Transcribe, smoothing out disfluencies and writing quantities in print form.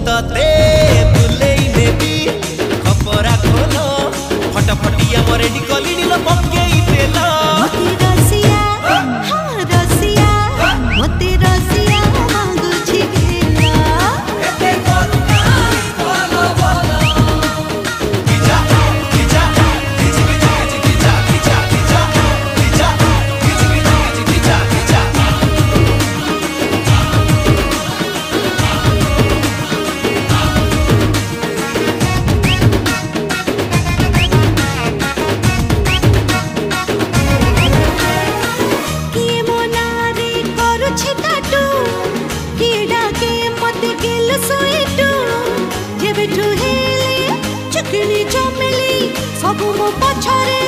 तते बुलेई नेबी खपरा खोलो फटाफटिया मरे निकली नील पकेई तेल मोती रसिया हाँ रसिया मोती रसिया मांगुछि गेला एते करुणा बोलो बोलो किजा किजा किजा किजा किजा किजा किजा किजा किजा किजा किजा चिकनी चमेली सब मो पछरे